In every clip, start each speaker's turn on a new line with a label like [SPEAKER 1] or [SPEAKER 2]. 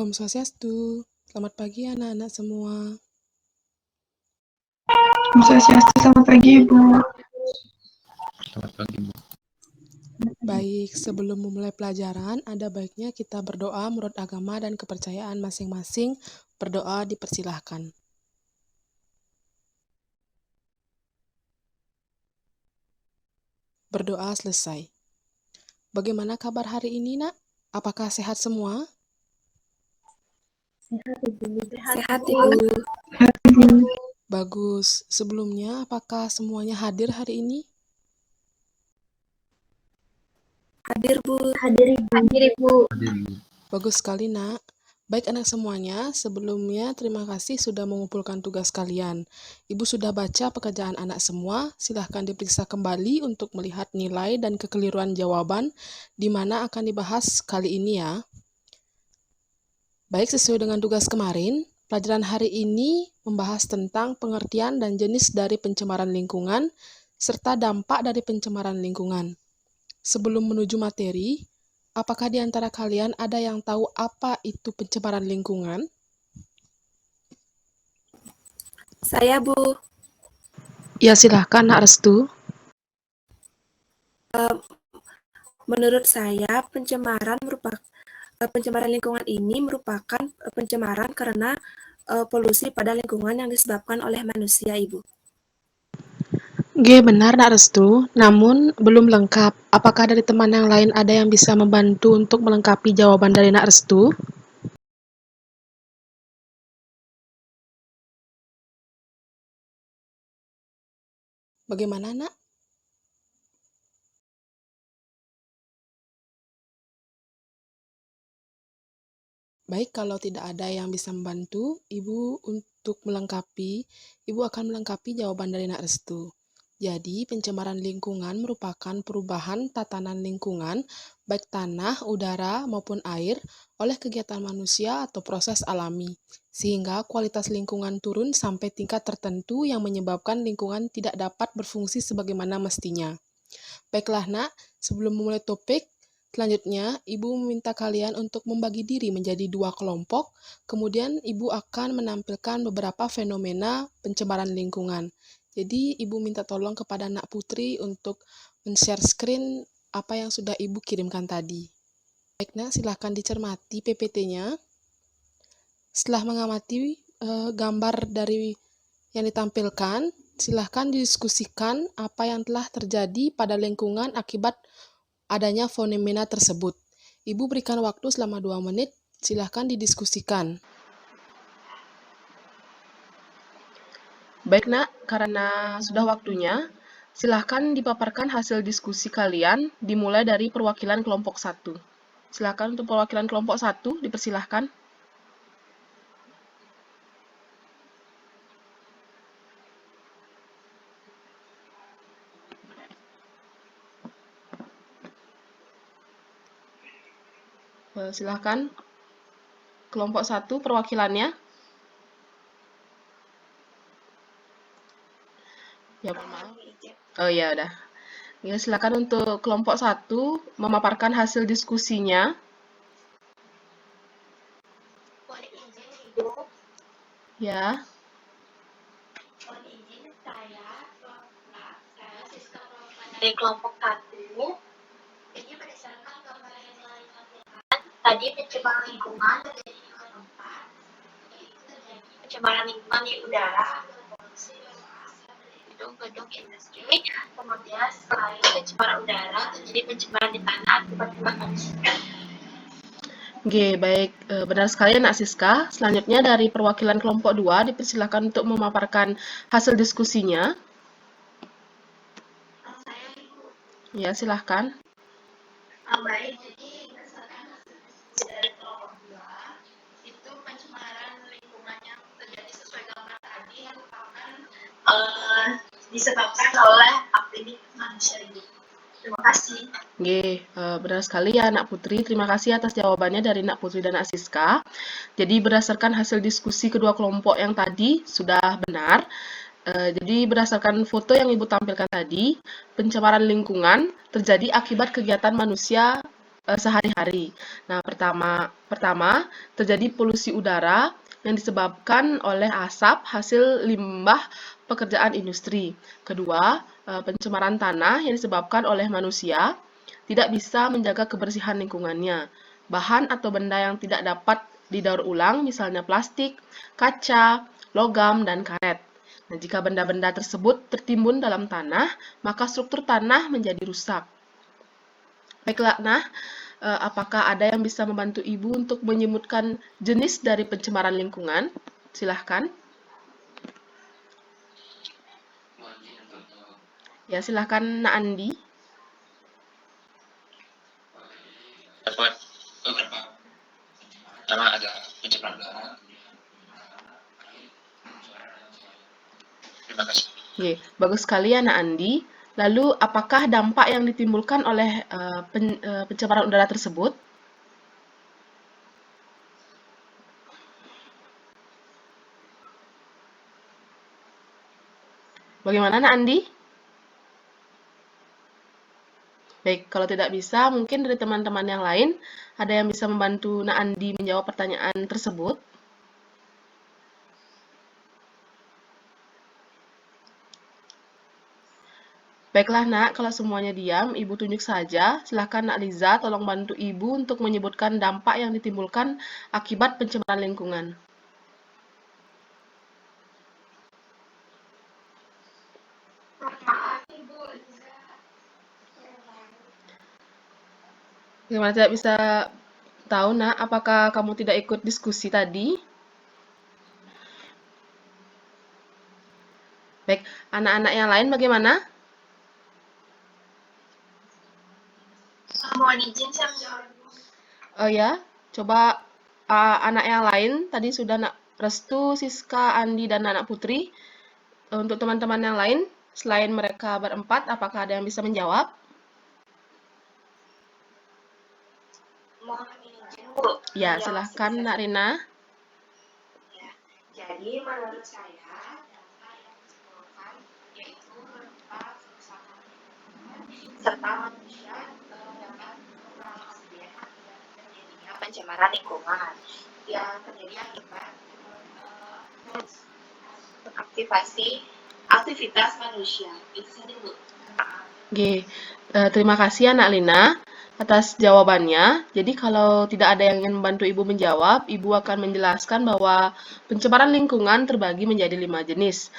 [SPEAKER 1] Om Swastiastu, selamat pagi anak-anak semua.
[SPEAKER 2] Om Swastiastu, selamat pagi Ibu.
[SPEAKER 3] Selamat pagi, Bu.
[SPEAKER 1] Baik, sebelum memulai pelajaran, ada baiknya kita berdoa menurut agama dan kepercayaan masing-masing. Berdoa dipersilahkan. Berdoa selesai. Bagaimana kabar hari ini, Nak? Apakah sehat semua?
[SPEAKER 4] Sehat, Ibu.
[SPEAKER 1] Bagus. Sebelumnya, apakah semuanya hadir hari ini?
[SPEAKER 4] Hadir, Bu.
[SPEAKER 2] Hadir Ibu.
[SPEAKER 1] Bagus sekali, Nak. Baik anak semuanya, sebelumnya terima kasih sudah mengumpulkan tugas kalian. Ibu sudah baca pekerjaan anak semua, silahkan diperiksa kembali untuk melihat nilai dan kekeliruan jawaban di mana akan dibahas kali ini ya. Baik, sesuai dengan tugas kemarin, pelajaran hari ini membahas tentang pengertian dan jenis dari pencemaran lingkungan, serta dampak dari pencemaran lingkungan. Sebelum menuju materi, apakah di antara kalian ada yang tahu apa itu pencemaran lingkungan?
[SPEAKER 4] Saya, Bu.
[SPEAKER 1] Ya, silahkan, Nak Restu.
[SPEAKER 4] Menurut saya, pencemaran lingkungan ini merupakan pencemaran karena polusi pada lingkungan yang disebabkan oleh manusia, Ibu.
[SPEAKER 1] Benar, Nak Restu. Namun, belum lengkap. Apakah dari teman yang lain ada yang bisa membantu untuk melengkapi jawaban dari Nak Restu? Bagaimana, Nak? Baik, kalau tidak ada yang bisa membantu, Ibu akan melengkapi jawaban dari Nak Restu. Jadi, pencemaran lingkungan merupakan perubahan tatanan lingkungan, baik tanah, udara, maupun air, oleh kegiatan manusia atau proses alami, sehingga kualitas lingkungan turun sampai tingkat tertentu yang menyebabkan lingkungan tidak dapat berfungsi sebagaimana mestinya. Baiklah, Nak, sebelum memulai topik, selanjutnya, Ibu meminta kalian untuk membagi diri menjadi 2 kelompok, kemudian Ibu akan menampilkan beberapa fenomena pencemaran lingkungan. Jadi, Ibu minta tolong kepada Nak Putri untuk men-share screen apa yang sudah Ibu kirimkan tadi. Baik, Nak, silahkan dicermati PPT-nya. Setelah mengamati gambar dari yang ditampilkan, silahkan didiskusikan apa yang telah terjadi pada lingkungan akibat adanya fenomena tersebut. Ibu berikan waktu selama 2 menit, silahkan didiskusikan. Baik, Nak, karena sudah waktunya, silahkan dipaparkan hasil diskusi kalian dimulai dari perwakilan kelompok 1. Silahkan untuk perwakilan kelompok 1, dipersilahkan. Silahkan. Kelompok 1, perwakilannya. Ya, maaf. Oh ya, udah. Ya, silakan untuk kelompok 1 memaparkan hasil diskusinya. Ya.
[SPEAKER 2] Dari kelompok 1, ini berdasarkan gambar yang telah ditampilkan, tadi pencemaran lingkungan terjadi di tempat, yaitu terjadi pencemaran lingkungan di udara, polusi dari gedung-gedung industri, kemudian selain pencemaran udara, terjadi pencemaran di tanah akibat kebakaran hutan.
[SPEAKER 1] Baik, benar sekali Nak Siska. Selanjutnya dari perwakilan kelompok 2 dipersilakan untuk memaparkan hasil diskusinya. Ya, silahkan.
[SPEAKER 2] Baik, jadi berdasarkan hasil diskusi dari kelompok 2, itu pencemaran lingkungan yang terjadi sesuai gambar tadi yang merupakan disebabkan oleh aktivitas manusia hidup. Terima kasih.
[SPEAKER 1] Benar sekali ya Nak Putri. Terima kasih atas jawabannya dari Nak Putri dan Nak Siska. Jadi berdasarkan hasil diskusi kedua kelompok yang tadi sudah benar. Jadi berdasarkan foto yang Ibu tampilkan tadi, pencemaran lingkungan terjadi akibat kegiatan manusia sehari-hari. Nah, pertama terjadi polusi udara yang disebabkan oleh asap hasil limbah pekerjaan industri. Kedua, pencemaran tanah yang disebabkan oleh manusia tidak bisa menjaga kebersihan lingkungannya. Bahan atau benda yang tidak dapat didaur ulang, misalnya plastik, kaca, logam, dan karet. Nah, jika benda-benda tersebut tertimbun dalam tanah, maka struktur tanah menjadi rusak. Baiklah, nah, apakah ada yang bisa membantu Ibu untuk menyebutkan jenis dari pencemaran lingkungan? Silahkan. Ya, silahkan Nak Andi.
[SPEAKER 3] Dapat beberapa. Pertama ada pencemaran udara. Terima kasih.
[SPEAKER 1] Oke, bagus sekali ya Nak Andi. Lalu, apakah dampak yang ditimbulkan oleh pencemaran udara tersebut? Bagaimana Nak Andi? Baik, kalau tidak bisa, mungkin dari teman-teman yang lain ada yang bisa membantu Nak Andi menjawab pertanyaan tersebut. Baiklah Nak, kalau semuanya diam, Ibu tunjuk saja. Silahkan Nak Liza, tolong bantu Ibu untuk menyebutkan dampak yang ditimbulkan akibat pencemaran lingkungan.
[SPEAKER 2] Maaf, Ibu Liza.
[SPEAKER 1] Bagaimana tidak bisa tahu Nak, apakah kamu tidak ikut diskusi tadi? Baik, anak-anak yang lain bagaimana?
[SPEAKER 2] Mohon izin saya menjawab.
[SPEAKER 1] Oh ya, coba anak yang lain, tadi sudah Nak Restu, Siska, Andi, dan Anak Putri. Untuk teman-teman yang lain, selain mereka berempat, apakah ada yang bisa menjawab?
[SPEAKER 2] Mohon izin, Bu.
[SPEAKER 1] Ya,
[SPEAKER 2] Menjawab
[SPEAKER 1] silahkan
[SPEAKER 2] sebisa
[SPEAKER 1] Nak Rina.
[SPEAKER 2] Ya, jadi menurut saya dampak yang ditimbulkan yaitu berupa kerusakan lingkungan serta manusia dapat mengurangi oksigen akibat terjadinya pencemaran lingkungan yang terjadi akibat aktivitas manusia. Itu saja, Bu.
[SPEAKER 1] Oke, terima kasih Anak Lina atas jawabannya. Jadi kalau tidak ada yang ingin membantu Ibu menjawab, Ibu akan menjelaskan bahwa pencemaran lingkungan terbagi menjadi 5 jenis,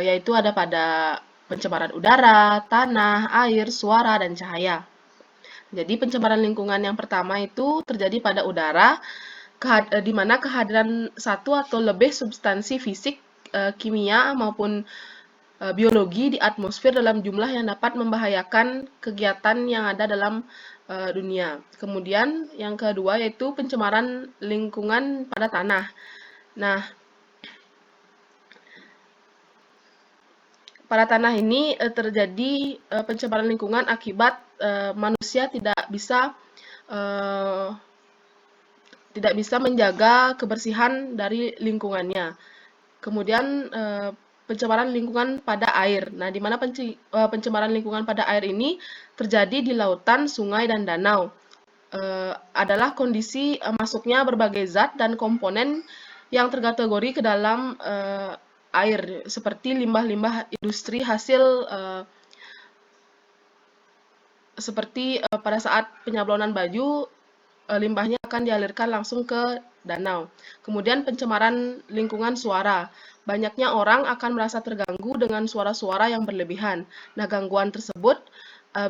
[SPEAKER 1] yaitu ada pada pencemaran udara, tanah, air, suara, dan cahaya. Jadi pencemaran lingkungan yang pertama itu terjadi pada udara, di mana kehadiran satu atau lebih substansi fisik, kimia, maupun biologi di atmosfer dalam jumlah yang dapat membahayakan kegiatan yang ada dalam dunia. Kemudian yang kedua yaitu pencemaran lingkungan pada tanah. Nah, pada tanah ini terjadi pencemaran lingkungan akibat manusia tidak bisa menjaga kebersihan dari lingkungannya. Kemudian pencemaran lingkungan pada air. Nah, di mana pencemaran lingkungan pada air ini terjadi di lautan, sungai, dan danau. Adalah kondisi masuknya berbagai zat dan komponen yang terkategori ke dalam air, seperti limbah-limbah industri hasil seperti pada saat penyablonan baju, limbahnya akan dialirkan langsung ke danau. Kemudian pencemaran lingkungan suara. Banyaknya orang akan merasa terganggu dengan suara-suara yang berlebihan. Nah, gangguan tersebut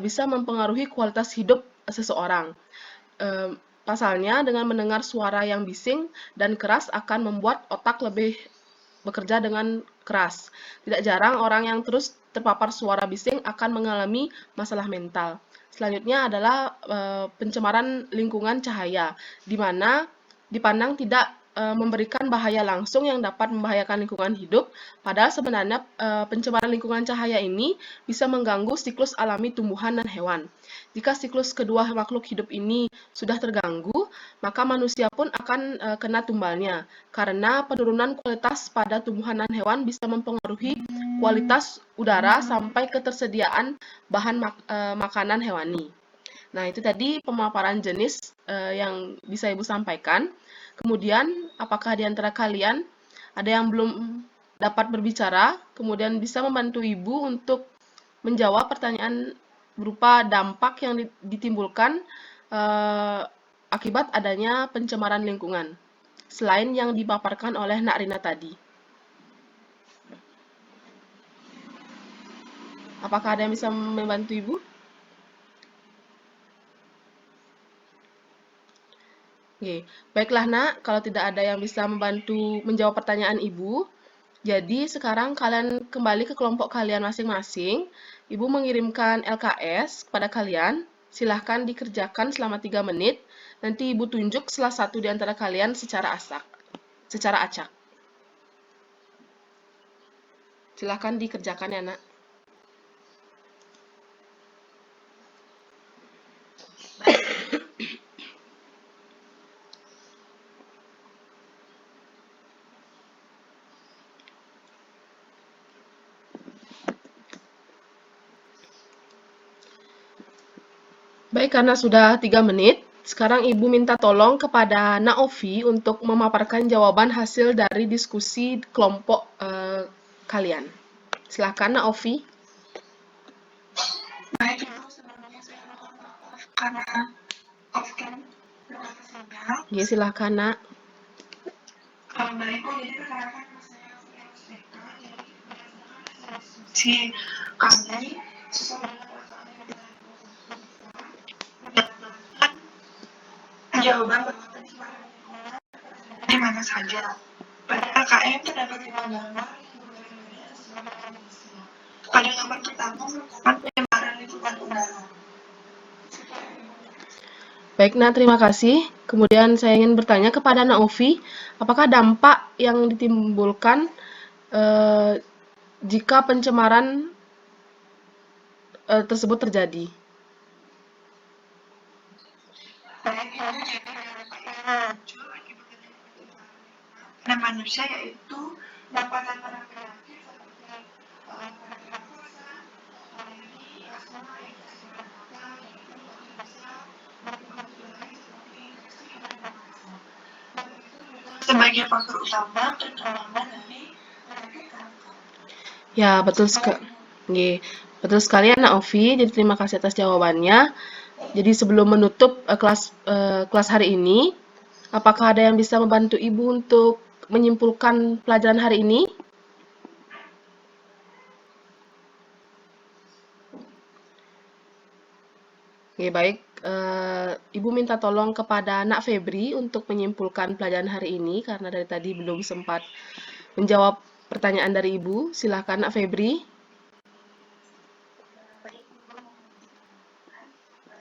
[SPEAKER 1] bisa mempengaruhi kualitas hidup seseorang. Pasalnya, dengan mendengar suara yang bising dan keras akan membuat otak lebih bekerja dengan keras. Tidak jarang orang yang terus terpapar suara bising akan mengalami masalah mental. Selanjutnya adalah pencemaran lingkungan cahaya, di mana dipandang tidak memberikan bahaya langsung yang dapat membahayakan lingkungan hidup, padahal sebenarnya pencemaran lingkungan cahaya ini bisa mengganggu siklus alami tumbuhan dan hewan. Jika siklus kedua makhluk hidup ini sudah terganggu, maka manusia pun akan kena tumbalnya, karena penurunan kualitas pada tumbuhan dan hewan bisa mempengaruhi kualitas udara sampai ketersediaan bahan makanan hewani. Nah, itu tadi pemaparan jenis yang bisa Ibu sampaikan. Kemudian, apakah di antara kalian ada yang belum dapat berbicara, kemudian bisa membantu Ibu untuk menjawab pertanyaan berupa dampak yang ditimbulkan akibat adanya pencemaran lingkungan, selain yang dipaparkan oleh Nak Rina tadi. Apakah ada yang bisa membantu Ibu? Oke, baiklah Nak, kalau tidak ada yang bisa membantu menjawab pertanyaan Ibu, jadi sekarang kalian kembali ke kelompok kalian masing-masing. Ibu mengirimkan LKS kepada kalian. Silahkan dikerjakan selama 3 menit. Nanti Ibu tunjuk salah satu di antara kalian secara acak. Silahkan dikerjakan ya, Nak. Baik, karena sudah 3 menit, sekarang Ibu minta tolong kepada Naofi untuk memaparkan jawaban hasil dari diskusi kelompok kalian. Silakan Naofi.
[SPEAKER 5] Baik, Ibu, sebelumnya saya mohon maaf karena off-cam beberapa sinyal.
[SPEAKER 1] Ya, silakan Nak.
[SPEAKER 5] Baik, Ibu, jadi perkenalkan nama saya Fianusteka, jadi berdasarkan hasil diskusi kami sesuai dengan peraturan yang telah mendapatkan jawaban bahwa pencemaran lingkungan di mana saja. Pada KKM terdapat 5 gambar yang berbeda-beda sesuai dengan jenisnya. Pada gambar pertama merupakan pencemaran lingkungan udara.
[SPEAKER 1] Baik, Nak, terima kasih. Kemudian saya ingin bertanya kepada Naofi, apakah dampak yang ditimbulkan jika pencemaran tersebut terjadi?
[SPEAKER 5] Baik, Ibu, jadi dampak yang muncul akibat adanya pencemaran lingkungan pada manusia yaitu dampak reaktif seperti penyakit kosa, alergi, asma, infeksi mata, jantung, bahkan bisa berpotensi lain seperti infeksi dan pernapasan. Dan itu juga sebagai faktor utama terutama dari penyakit kanker.
[SPEAKER 1] Ya, betul sekali ya, Naofi. Jadi terima kasih atas jawabannya. Jadi sebelum menutup kelas hari ini, apakah ada yang bisa membantu Ibu untuk menyimpulkan pelajaran hari ini? Oke, baik. Ibu minta tolong kepada Nak Febri untuk menyimpulkan pelajaran hari ini karena dari tadi belum sempat menjawab pertanyaan dari Ibu. Silakan Nak Febri.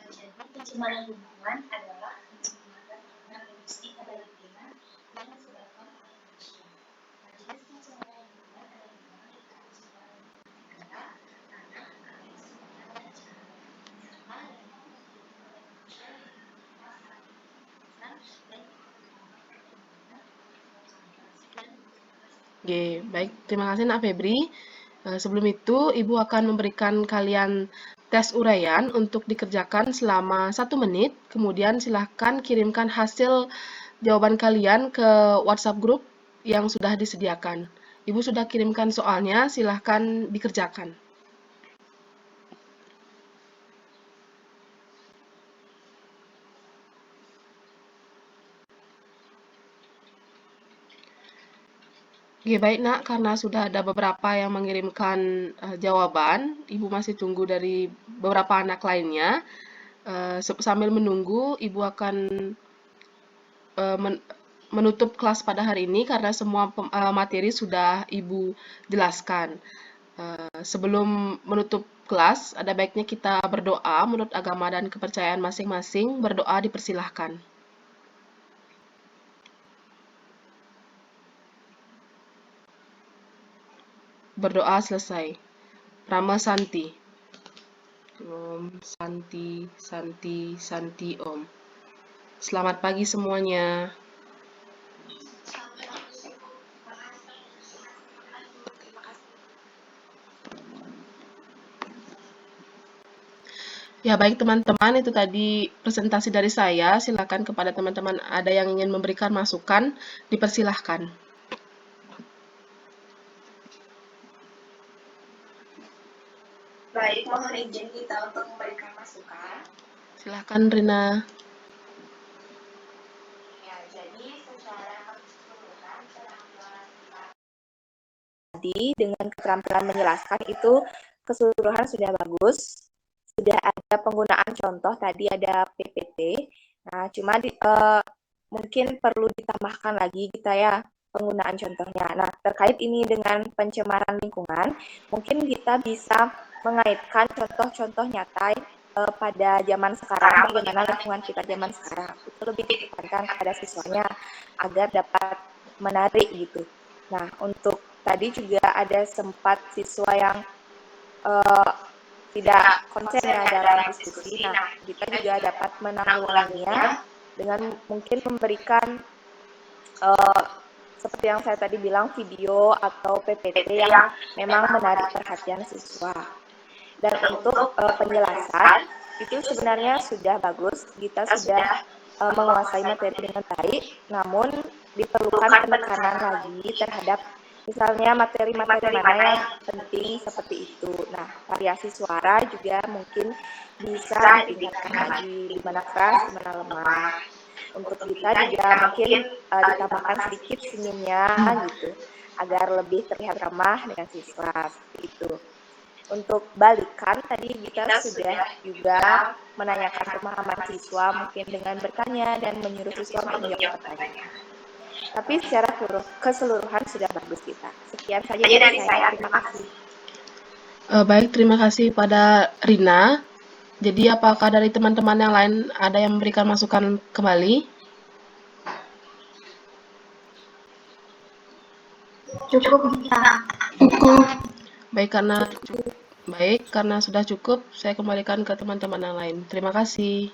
[SPEAKER 2] Jadi pencemaran lingkungan adalah pencemaran karena polusi pada lingkungan yang disebabkan oleh manusia. Nah, jenis pencemaran lingkungan ada 5, yaitu pencemaran lingkungan udara, tanah, air, sungai, dan jalan. Sama yang dilakukan oleh manusia yang berupa saling pemanasan dan
[SPEAKER 1] Oke, baik. Terima kasih Nak Febri. Sebelum itu, Ibu akan memberikan kalian tes uraian untuk dikerjakan selama 1 menit. Kemudian silahkan kirimkan hasil jawaban kalian ke WhatsApp grup yang sudah disediakan. Ibu sudah kirimkan soalnya, silahkan dikerjakan. Oke, baik Nak, karena sudah ada beberapa yang mengirimkan jawaban, Ibu masih tunggu dari beberapa anak lainnya. Sambil menunggu, Ibu akan menutup kelas pada hari ini karena semua materi sudah Ibu jelaskan. Sebelum menutup kelas, ada baiknya kita berdoa menurut agama dan kepercayaan masing-masing. Berdoa dipersilahkan. Berdoa selesai. Rama Santi. Om Santi, Santi, Santi Om. Selamat pagi semuanya. Ya, baik teman-teman, itu tadi presentasi dari saya. Silakan kepada teman-teman ada yang ingin memberikan masukan, dipersilahkan.
[SPEAKER 4] Baik, mohon izin kita untuk memberikan masukan.
[SPEAKER 1] Silakan Rina.
[SPEAKER 4] Ya, jadi secara keseluruhan tadi dengan keterampilan menjelaskan itu keseluruhan sudah bagus. Sudah ada penggunaan contoh, tadi ada PPT. Nah, cuma mungkin perlu ditambahkan lagi kita ya penggunaan contohnya. Nah, terkait ini dengan pencemaran lingkungan, mungkin kita bisa mengaitkan contoh-contoh nyata pada zaman sekarang, bagaimana lingkungan kita zaman sekarang. Itu lebih ditekankan kepada siswanya agar dapat menarik gitu. Nah, untuk tadi juga ada sempat siswa yang tidak konsen ya dalam diskusi. Nah, kita juga dapat menanggulanginya dengan mungkin memberikan seperti yang saya tadi bilang, video atau PPT yang memang menarik perhatian siswa. Dan untuk penjelasan, itu sebenarnya sudah bagus, kita sudah menguasai materi dengan baik, namun diperlukan penekanan lagi terhadap misalnya materi-materi mana yang penting seperti itu. Nah, variasi suara juga mungkin bisa ditingkatkan lagi, di mana keras, di mana lemah. Untuk kita juga mungkin ditambahkan sedikit senyumnya gitu, agar lebih terlihat ramah dengan siswa, seperti itu. Untuk balikan, tadi kita sudah juga menanyakan pemahaman siswa mungkin dengan bertanya dan menyuruh siswa untuk menjawab pertanyaan. Tapi secara keseluruhan sudah bagus kita. Sekian saja dari saya. Terima kasih.
[SPEAKER 1] Baik, terima kasih pada Rina. Jadi apakah dari teman-teman yang lain ada yang memberikan masukan kembali?
[SPEAKER 2] Cukup kita.
[SPEAKER 1] Baik, karena sudah cukup, saya kembalikan ke teman-teman yang lain. Terima kasih.